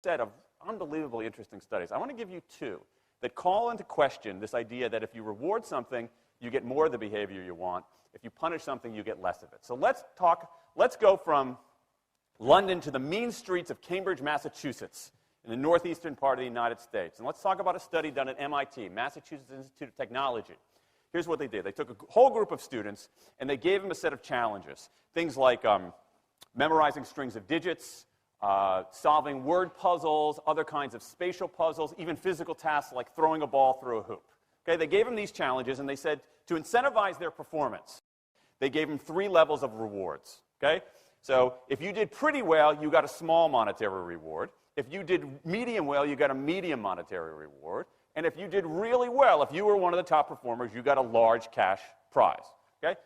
set of unbelievably interesting studies. I want to give you two that call into question this idea that if you reward something, you get more of the behavior you want. If you punish something, you get less of it. So let's go from London to the mean streets of Cambridge, Massachusetts, in the northeastern part of the United States. And let's talk about a study done at MIT, Massachusetts Institute of Technology. Here's what they did. They took a whole group of students, and they gave them a set of challenges. Things like memorizing strings of digits, solving word puzzles, other kinds of spatial puzzles, even physical tasks like throwing a ball through a hoop. Okay, they gave them these challenges, and they said to incentivize their performance, they gave them 3 levels of rewards. Okay? So if you did pretty well, you got a small monetary reward. If you did medium well, you got a medium monetary reward. And if you did really well, if you were one of the top performers, you got a large cash prize. Okay?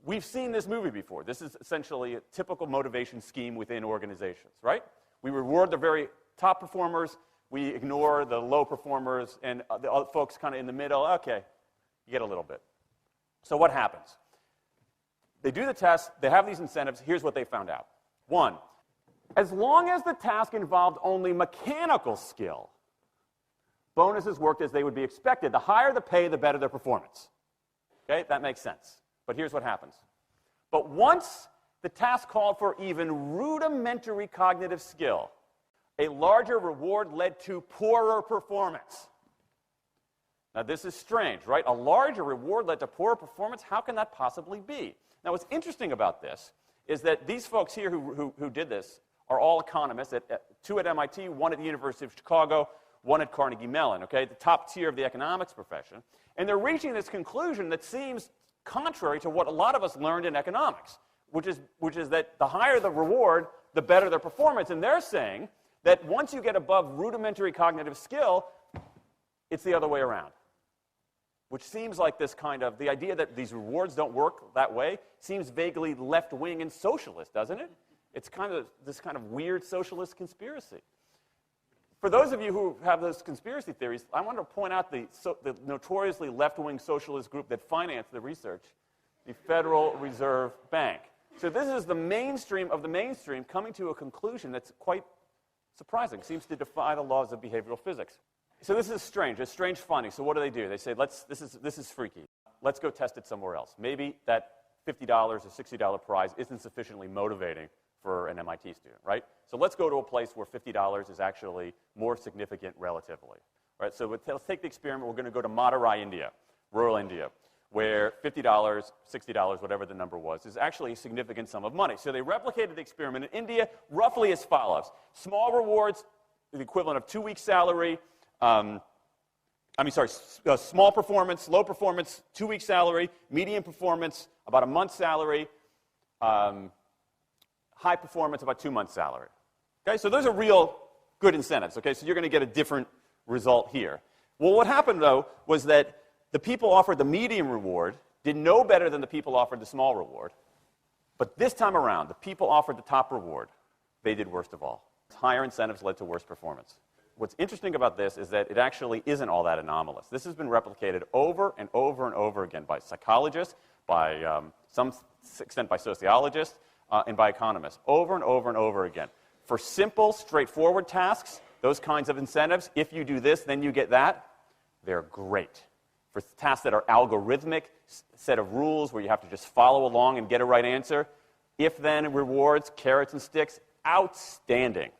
We've seen this movie before. This is essentially a typical motivation scheme within organizations, right? We reward the very top performers, we ignore the low performers, and the other folks kind of in the middle. Okay, you get a little bit. So what happens? They do the test, they have these incentives. Here's what they found out. 1, as long as the task involved only mechanical skill, bonuses worked as they would be expected. The higher the pay, the better their performance. Okay, that makes sense. But here's what happens. But once the task called for even rudimentary cognitive skill, a larger reward led to poorer performance. Now, this is strange, right? A larger reward led to poorer performance? How can that possibly be? Now, what's interesting about this is that these folks here who did this are all economists, 2 at MIT, 1 at the University of Chicago, 1 at Carnegie Mellon, okay, the top tier of the economics profession. And they're reaching this conclusion that seems contrary to what a lot of us learned in economics, which is that the higher the reward, the better their performance. And they're saying that once you get above rudimentary cognitive skill, it's the other way around. Which seems like this kind of, the idea that these rewards don't work that way seems vaguely left-wing and socialist, doesn't it? It's kind of this kind of weird socialist conspiracy. For those of you who have those conspiracy theories, I want to point out the notoriously left-wing socialist group that financed the research, the Federal Reserve Bank. So this is the mainstream of the mainstream coming to a conclusion that's quite surprising, seems to defy the laws of behavioral physics. So this is strange, a strange finding. So what do? They say, this is freaky. Let's go test it somewhere else. Maybe that $50 or $60 prize isn't sufficiently motivating for an MIT student, right? So let's go to a place where $50 is actually more significant relatively. Right? So let's take the experiment. We're going to go to Madurai, India, rural India, where $50, $60, whatever the number was, is actually a significant sum of money. So they replicated the experiment in India roughly as follows. Small rewards, the equivalent of 2 weeks' salary. Small performance, low performance, 2 weeks' salary. Medium performance, about a month's salary. High performance, about 2 months' salary. Okay, so those are real good incentives. Okay, so you're going to get a different result here. Well, what happened, though, was that the people offered the medium reward did no better than the people offered the small reward. But this time around, the people offered the top reward. They did worst of all. Higher incentives led to worse performance. What's interesting about this is that it actually isn't all that anomalous. This has been replicated over and over and over again by psychologists, by some extent by sociologists, and by economists, over and over and over again. For simple, straightforward tasks, those kinds of incentives, if you do this, then you get that, they're great. For tasks that are algorithmic, set of rules where you have to just follow along and get a right answer, if-then rewards, carrots and sticks, outstanding.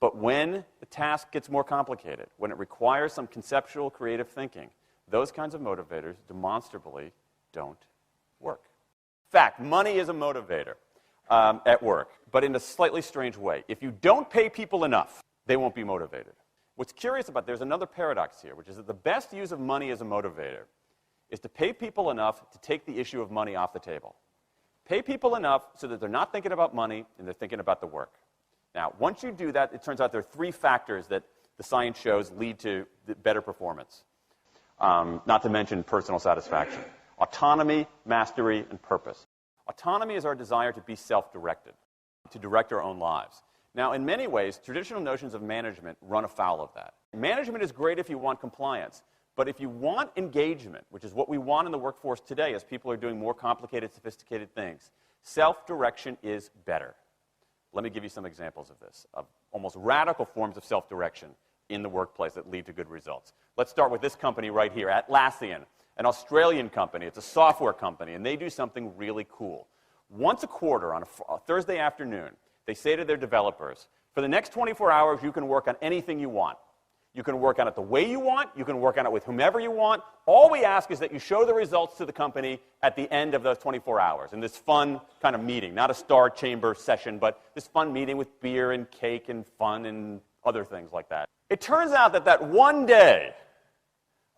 But when the task gets more complicated, when it requires some conceptual, creative thinking, those kinds of motivators demonstrably don't work. In fact, money is a motivator at work, but in a slightly strange way. If you don't pay people enough, they won't be motivated. What's curious about, there's another paradox here, which is that the best use of money as a motivator is to pay people enough to take the issue of money off the table. Pay people enough so that they're not thinking about money and they're thinking about the work. Now, once you do that, it turns out there are 3 factors that the science shows lead to better performance, not to mention personal satisfaction. Autonomy, mastery, and purpose. Autonomy is our desire to be self-directed, to direct our own lives. Now, in many ways, traditional notions of management run afoul of that. Management is great if you want compliance, but if you want engagement, which is what we want in the workforce today as people are doing more complicated, sophisticated things, self-direction is better. Let me give you some examples of this. almost radical forms of self-direction in the workplace that lead to good results. Let's start with this company right here, Atlassian, an Australian company. It's a software company, and they do something really cool. Once a quarter on a Thursday afternoon, they say to their developers, for the next 24 hours, you can work on anything you want. You can work on it the way you want. You can work on it with whomever you want. All we ask is that you show the results to the company at the end of those 24 hours in this fun kind of meeting, not a star chamber session, but this fun meeting with beer and cake and fun and other things like that. It turns out that that one day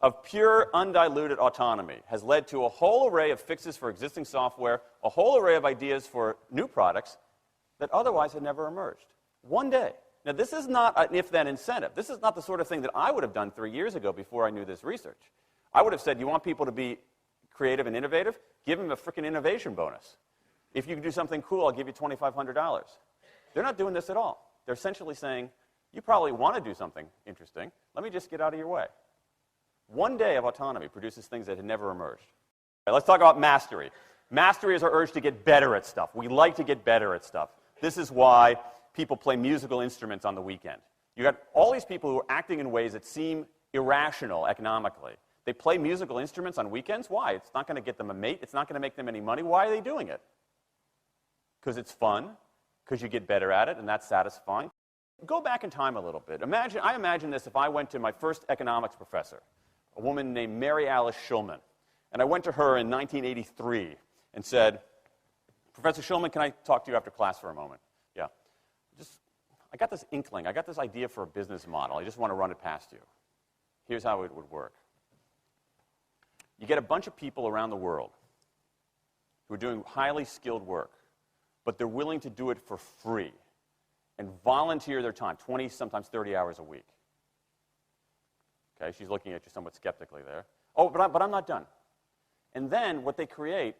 of pure, undiluted autonomy has led to a whole array of fixes for existing software, a whole array of ideas for new products that otherwise had never emerged. One day. Now, this is not an if-then incentive. This is not the sort of thing that I would have done 3 years ago before I knew this research. I would have said, you want people to be creative and innovative? Give them a freaking innovation bonus. If you can do something cool, I'll give you $2,500. They're not doing this at all. They're essentially saying, you probably want to do something interesting. Let me just get out of your way. One day of autonomy produces things that had never emerged. Right, let's talk about mastery. Mastery is our urge to get better at stuff. We like to get better at stuff. This is why people play musical instruments on the weekend. You got all these people who are acting in ways that seem irrational economically. They play musical instruments on weekends. Why? It's not going to get them a mate. It's not going to make them any money. Why are they doing it? Because it's fun, because you get better at it, and that's satisfying. Go back in time a little bit. I imagine this if I went to my first economics professor, a woman named Mary Alice Schulman, and I went to her in 1983 and said, Professor Schulman, can I talk to you after class for a moment? Yeah. I got this inkling. I got this idea for a business model. I just want to run it past you. Here's how it would work. You get a bunch of people around the world who are doing highly skilled work, but they're willing to do it for free and volunteer their time, 20, sometimes 30 hours a week. Okay, she's looking at you somewhat skeptically there. Oh, but I'm not done. And then what they create,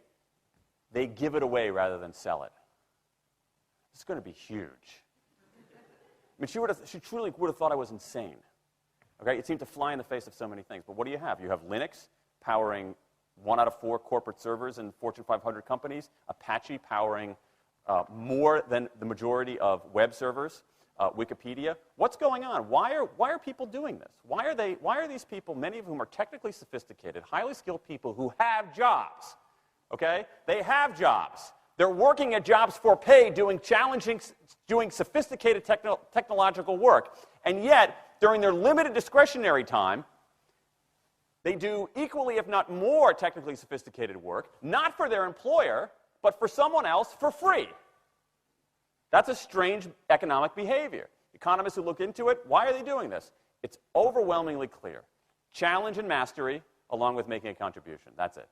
they give it away rather than sell it. It's going to be huge. I mean, she truly would have thought I was insane. Okay, it seemed to fly in the face of so many things. But what do you have? You have Linux powering 1 out of 4 corporate servers in Fortune 500 companies, Apache powering more than the majority of web servers, Wikipedia. What's going on? Why are people doing this? Why are these people, many of whom are technically sophisticated, highly skilled people who have jobs? Okay, they have jobs. They're working at jobs for pay, doing sophisticated technological work. And yet, during their limited discretionary time, they do equally, if not more, technically sophisticated work, not for their employer, but for someone else for free. That's a strange economic behavior. Economists who look into it, why are they doing this? It's overwhelmingly clear. Challenge and mastery, along with making a contribution. That's it.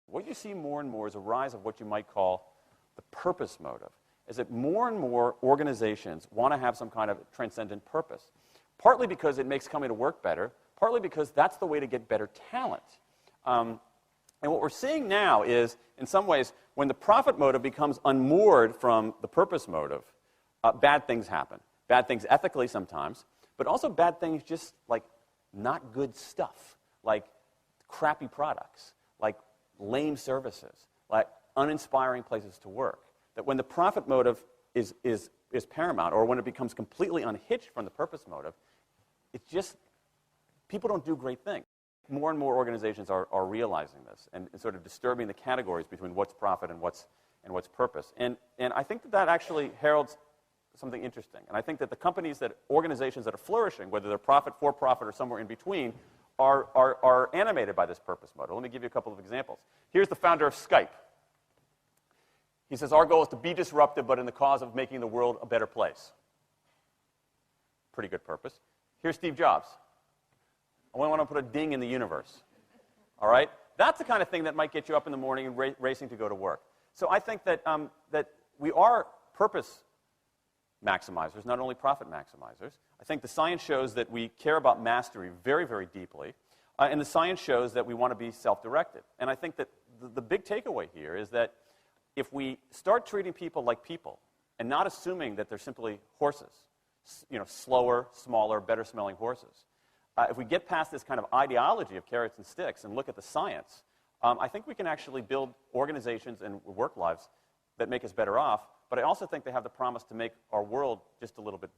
What you see more and more is a rise of what you might call the purpose motive, is that more and more organizations want to have some kind of transcendent purpose, partly because it makes coming to work better, partly because that's the way to get better talent. And what we're seeing now is, in some ways, when the profit motive becomes unmoored from the purpose motive, bad things happen. Bad things ethically sometimes, but also bad things just like not good stuff, like crappy products, like lame services, like uninspiring places to work. That when the profit motive is paramount, or when it becomes completely unhitched from the purpose motive, it's just, people don't do great things. More and more organizations are realizing this and sort of disturbing the categories between what's profit and what's purpose. And I think that actually heralds something interesting. And I think that the organizations that are flourishing, whether they're profit, for profit, or somewhere in between, are animated by this purpose motive. Let me give you a couple of examples. Here's the founder of Skype. He says, our goal is to be disruptive, but in the cause of making the world a better place. Pretty good purpose. Here's Steve Jobs. I want to put a ding in the universe. All right? That's the kind of thing that might get you up in the morning and racing to go to work. So I think that, that we are purpose maximizers, not only profit maximizers. I think the science shows that we care about mastery very, very deeply. And the science shows that we want to be self-directed. And I think that the big takeaway here is that if we start treating people like people and not assuming that they're simply horses, slower, smaller, better-smelling horses, if we get past this kind of ideology of carrots and sticks and look at the science, I think we can actually build organizations and work lives that make us better off, but I also think they have the promise to make our world just a little bit